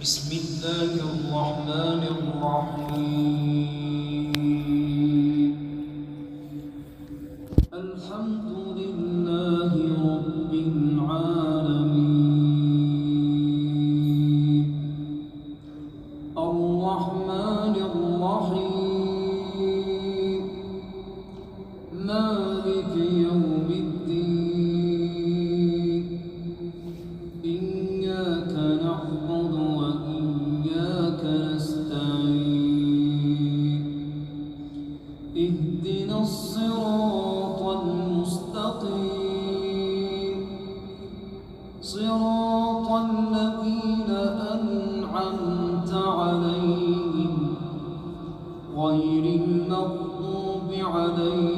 بسم الله الرحمن الرحيم. الحمد لله رب العالمين، الرحمن الرحيم، مالك يوم الدين. إياك نعبد وإياك نستعين. اهدنا الصراط المستقيم، صراط الذين أنعمت عليهم غير المغضوب عليهم